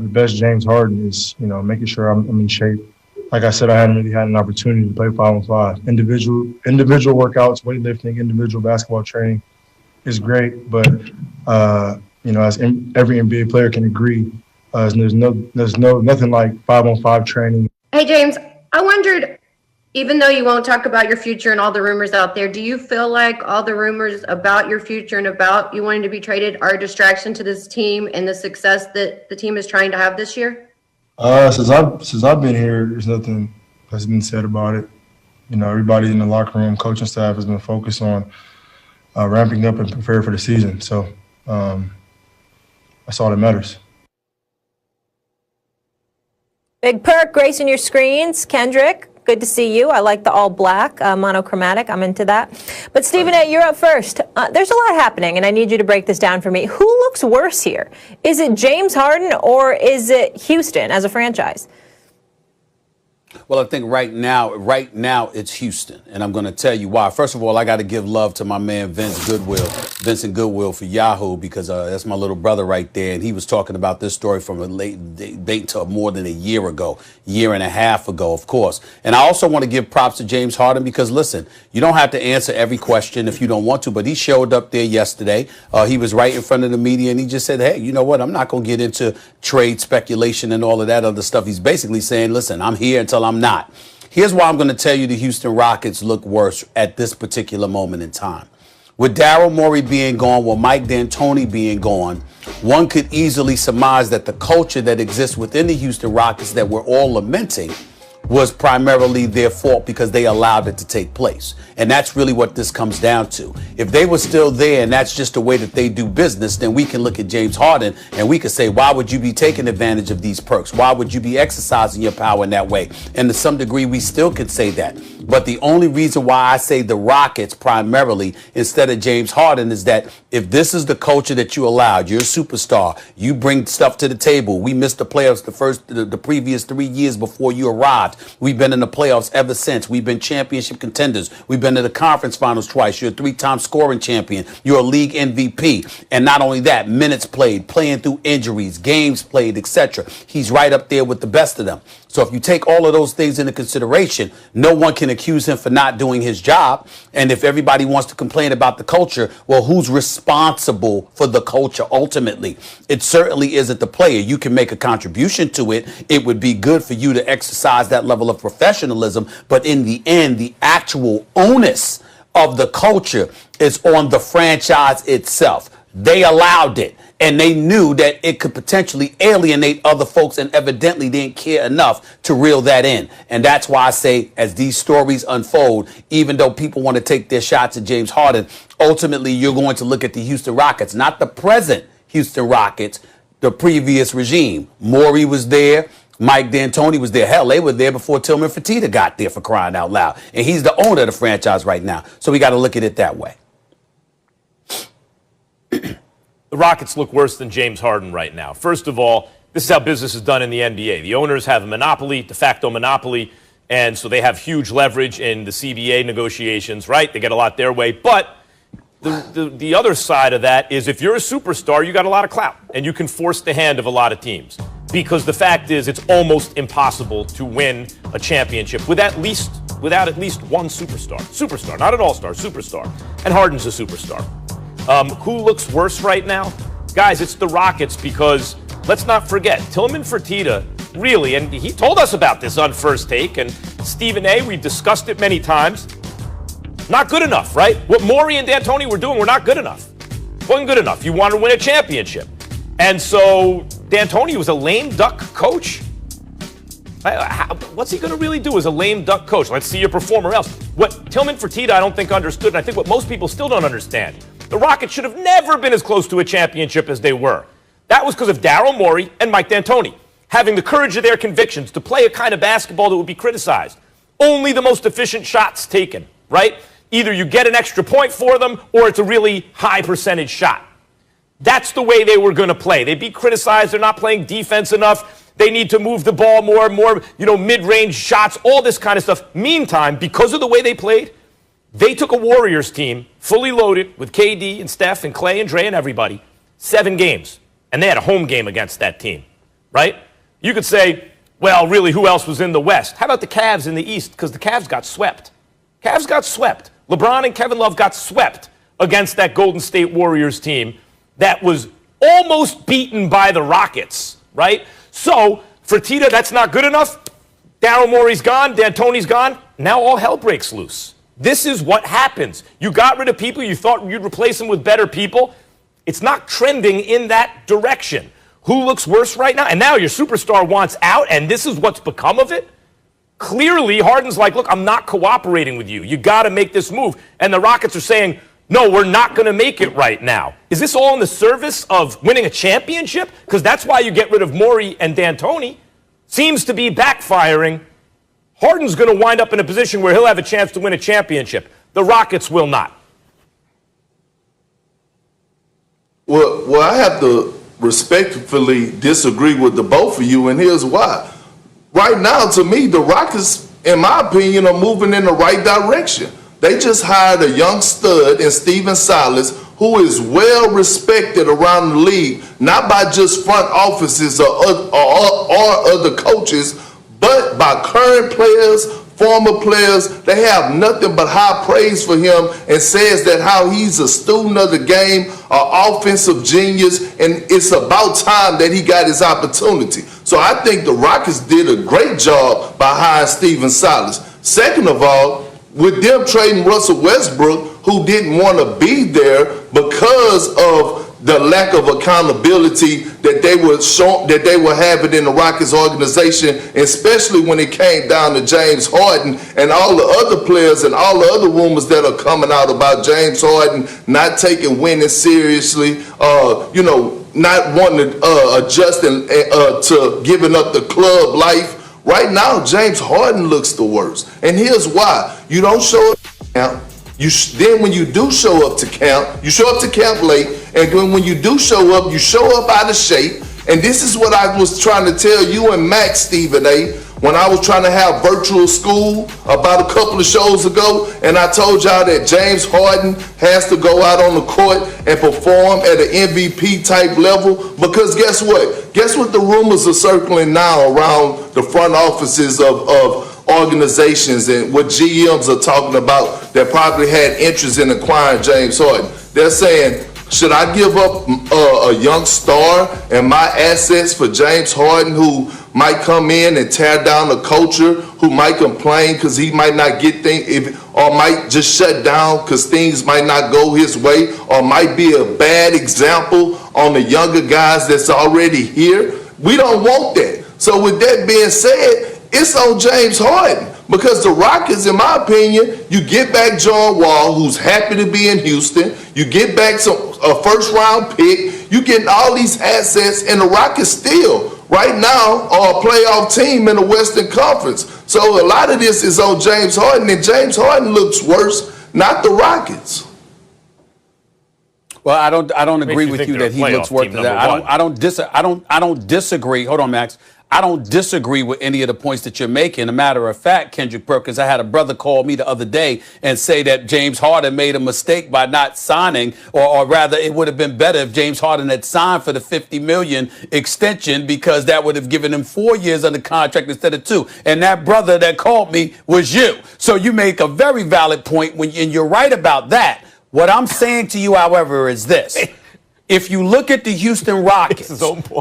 the best James Harden is, making sure I'm in shape. Like I said, I hadn't really had an opportunity to play 5-on-5. Individual workouts, weightlifting, individual basketball training is great, but as every NBA player can agree, there's nothing like 5-on-5 training. Hey James, I wondered, even though you won't talk about your future and all the rumors out there, do you feel like all the rumors about your future and about you wanting to be traded are a distraction to this team and the success that the team is trying to have this year? Since I've been here, there's nothing that's been said about it. Everybody in the locker room, coaching staff has been focused on ramping up and preparing for the season. So that's all that matters. Big Perk gracing your screens. Kendrick, good to see you. I like the all black, monochromatic. I'm into that. But Stephen A., you're up first. There's a lot happening, and I need you to break this down for me. Who looks worse here? Is it James Harden or is it Houston as a franchise? Well, I think right now it's Houston, and I'm going to tell you why. First of all, I got to give love to my man Vincent Goodwill for Yahoo, because that's my little brother right there, and he was talking about this story from a late date to more than a year and a half ago, of course. And I also want to give props to James Harden because, listen, you don't have to answer every question if you don't want to, but he showed up there yesterday. He was right in front of the media, and he just said, hey, you know what? I'm not going to get into trade speculation and all of that other stuff. He's basically saying, listen, I'm here until I'm not. Here's why I'm going to tell you the Houston Rockets look worse at this particular moment in time. With Daryl Morey being gone, with Mike D'Antoni being gone, one could easily surmise that the culture that exists within the Houston Rockets that we're all lamenting was primarily their fault because they allowed it to take place. And that's really what this comes down to. If they were still there and that's just the way that they do business, then we can look at James Harden and we could say, why would you be taking advantage of these perks? Why would you be exercising your power in that way? And to some degree, we still could say that. But the only reason why I say the Rockets primarily instead of James Harden is that if this is the culture that you allowed, you're a superstar, you bring stuff to the table. We missed the playoffs the previous 3 years before you arrived. We've been in the playoffs ever since. We've been championship contenders. We've been to the conference finals twice. You're a 3-time scoring champion. You're a league MVP. And not only that, minutes played, playing through injuries, games played, etc. He's right up there with the best of them. So if you take all of those things into consideration, no one can accuse him for not doing his job. And if everybody wants to complain about the culture, well, who's responsible for the culture ultimately? It certainly isn't the player. You can make a contribution to it. It would be good for you to exercise that level of professionalism. But in the end, the actual onus of the culture is on the franchise itself. They allowed it. And they knew that it could potentially alienate other folks and evidently didn't care enough to reel that in. And that's why I say as these stories unfold, even though people want to take their shots at James Harden, ultimately you're going to look at the Houston Rockets, not the present Houston Rockets, the previous regime. Morey was there. Mike D'Antoni was there. Hell, they were there before Tillman Fertitta got there, for crying out loud. And he's the owner of the franchise right now. So we got to look at it that way. The Rockets look worse than James Harden right now. First of all, this is how business is done in the NBA. The owners have a monopoly, de facto monopoly, and so they have huge leverage in the CBA negotiations, right? They get a lot their way. But the other side of that is if you're a superstar, you got a lot of clout, and you can force the hand of a lot of teams. Because the fact is it's almost impossible to win a championship without at least one superstar. Superstar, not an all-star, superstar. And Harden's a superstar. Who looks worse right now? Guys, it's the Rockets because, let's not forget, Tillman Fertitta really, and he told us about this on First Take, and Stephen A., we've discussed it many times, not good enough, right? What Morey and D'Antoni were doing were not good enough. Wasn't good enough. You want to win a championship. And so D'Antoni was a lame duck coach. What's he going to really do as a lame duck coach? Let's see you perform or else. What Tillman Fertitta, I don't think, understood, and I think what most people still don't understand, the Rockets should have never been as close to a championship as they were. That was because of Daryl Morey and Mike D'Antoni having the courage of their convictions to play a kind of basketball that would be criticized. Only the most efficient shots taken, right? Either you get an extra point for them or it's a really high percentage shot. That's the way they were going to play. They'd be criticized. They're not playing defense enough. They need to move the ball more, mid-range shots, all this kind of stuff. Meantime, because of the way they played, they took a Warriors team, fully loaded, with KD and Steph and Clay and Dre and everybody, 7 games. And they had a home game against that team. right? You could say, well, really, who else was in the West? How about the Cavs in the East? Because the Cavs got swept. Cavs got swept. LeBron and Kevin Love got swept against that Golden State Warriors team that was almost beaten by the Rockets, right? So, Fertitta, that's not good enough. Daryl Morey's gone. D'Antoni's gone. Now all hell breaks loose. This is what happens. You got rid of people. You thought you'd replace them with better people. It's not trending in that direction. Who looks worse right now? And now your superstar wants out, and this is what's become of it? Clearly, Harden's like, look, I'm not cooperating with you. You got to make this move. And the Rockets are saying, no, we're not going to make it right now. Is this all in the service of winning a championship? Because that's why you get rid of Morey and D'Antoni. Seems to be backfiring. Harden's going to wind up in a position where he'll have a chance to win a championship. The Rockets will not. Well, I have to respectfully disagree with the both of you, and here's why. Right now, to me, the Rockets, in my opinion, are moving in the right direction. They just hired a young stud in Steven Silas, who is well respected around the league, not by just front offices or other coaches, but by current players, former players. They have nothing but high praise for him and says that how he's a student of the game, an offensive genius, and it's about time that he got his opportunity. So I think the Rockets did a great job by hiring Steven Silas. Second of all, with them trading Russell Westbrook, who didn't want to be there because of the lack of accountability that they were having in the Rockets organization, especially when it came down to James Harden and all the other players and all the other rumors that are coming out about James Harden not taking winning seriously, not wanting to adjust to giving up the club life. Right now, James Harden looks the worst. And here's why. You don't show up to camp. Then when you do show up to camp, you show up to camp late. And then when you do show up out of shape. And this is what I was trying to tell you and Max, Stephen A., when I was trying to have virtual school about a couple of shows ago, and I told y'all that James Harden has to go out on the court and perform at an MVP type level, because guess what? Guess what the rumors are circling now around the front offices of organizations and what GMs are talking about that probably had interest in acquiring James Harden. They're saying, should I give up a young star and my assets for James Harden, who might come in and tear down the culture, who might complain because he might not get things, or might just shut down because things might not go his way, or might be a bad example on the younger guys that's already here? We don't want that. So with that being said, it's on James Harden. Because the Rockets, in my opinion, you get back John Wall, who's happy to be in Houston. You get back a first-round pick. You getting all these assets, and the Rockets still, right now, are a playoff team in the Western Conference. So a lot of this is on James Harden, and James Harden looks worse, not the Rockets. Well, I don't agree with you that he looks worse than that. I don't disagree. Hold on, Max. I don't disagree with any of the points that you're making. A matter of fact, Kendrick Perkins, I had a brother call me the other day and say that James Harden made a mistake by not signing, or rather it would have been better if James Harden had signed for the $50 million extension, because that would have given him 4 years under contract instead of 2. And that brother that called me was you. So you make a very valid point, and you're right about that. What I'm saying to you, however, is this. If you look at the Houston Rockets,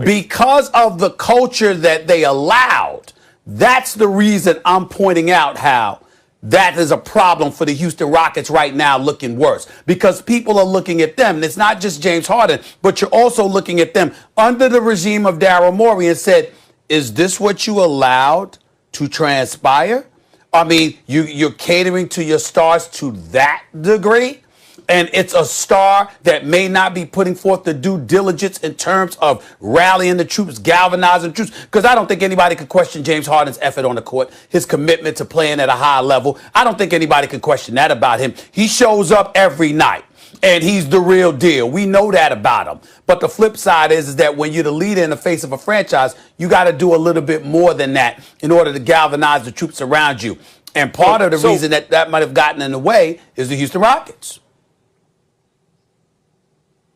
because of the culture that they allowed, that's the reason I'm pointing out how that is a problem for the Houston Rockets right now, looking worse. Because people are looking at them, and it's not just James Harden, but you're also looking at them under the regime of Daryl Morey and said, is this what you allowed to transpire? I mean, you're catering to your stars to that degree? And it's a star that may not be putting forth the due diligence in terms of rallying the troops, galvanizing the troops. Because I don't think anybody can question James Harden's effort on the court, his commitment to playing at a high level. I don't think anybody can question that about him. He shows up every night, and he's the real deal. We know that about him. But the flip side is that when you're the leader in the face of a franchise, you got to do a little bit more than that in order to galvanize the troops around you. And part of the reason that might have gotten in the way is the Houston Rockets.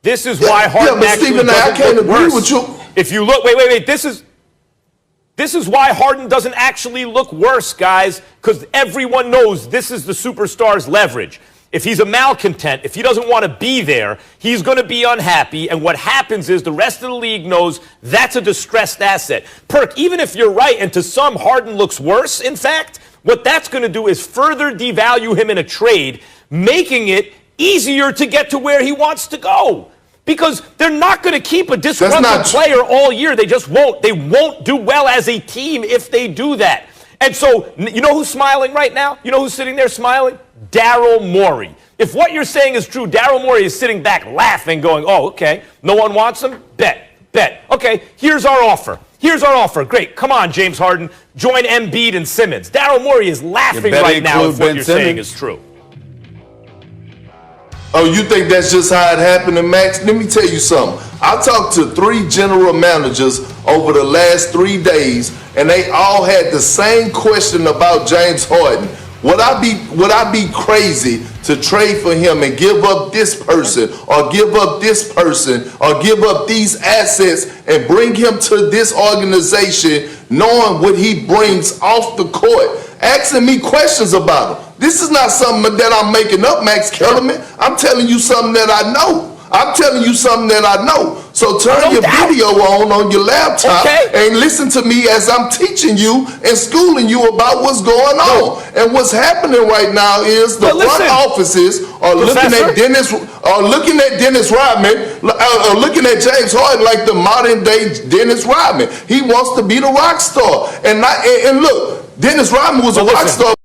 This is why Harden actually doesn't look worse. If you look, wait. This is This is why Harden doesn't actually look worse, guys, because everyone knows this is the superstar's leverage. If he's a malcontent, if he doesn't want to be there, he's going to be unhappy. And what happens is the rest of the league knows that's a distressed asset. Perk, even if you're right, and to some Harden looks worse, in fact, what that's going to do is further devalue him in a trade, making it easier to get to where he wants to go. Because they're not going to keep a disgruntled player all year. They just won't. They won't do well as a team if they do that. And so, you know who's smiling right now? You know who's sitting there smiling? Daryl Morey. If what you're saying is true, Daryl Morey is sitting back laughing, going, oh, okay, no one wants him? Bet. Okay, here's our offer. Great. Come on, James Harden. Join Embiid and Simmons. Daryl Morey is laughing right now if what you're saying is true. Oh, you think that's just how it happened, Max? Let me tell you something. I talked to 3 general managers over the last 3 days, and they all had the same question about James Harden. Would I be crazy to trade for him and give up this person or give up this person or give up these assets and bring him to this organization knowing what he brings off the court? Asking me questions about him. This is not something that I'm making up, Max Kellerman. I'm telling you something that I know. So turn your video on your laptop and listen to me as I'm teaching you and schooling you about what's going on. And what's happening right now is the front offices are looking at Dennis Rodman, looking at James Harden like the modern day Dennis Rodman. He wants to be the rock star. And look, Dennis Rodman was a rock star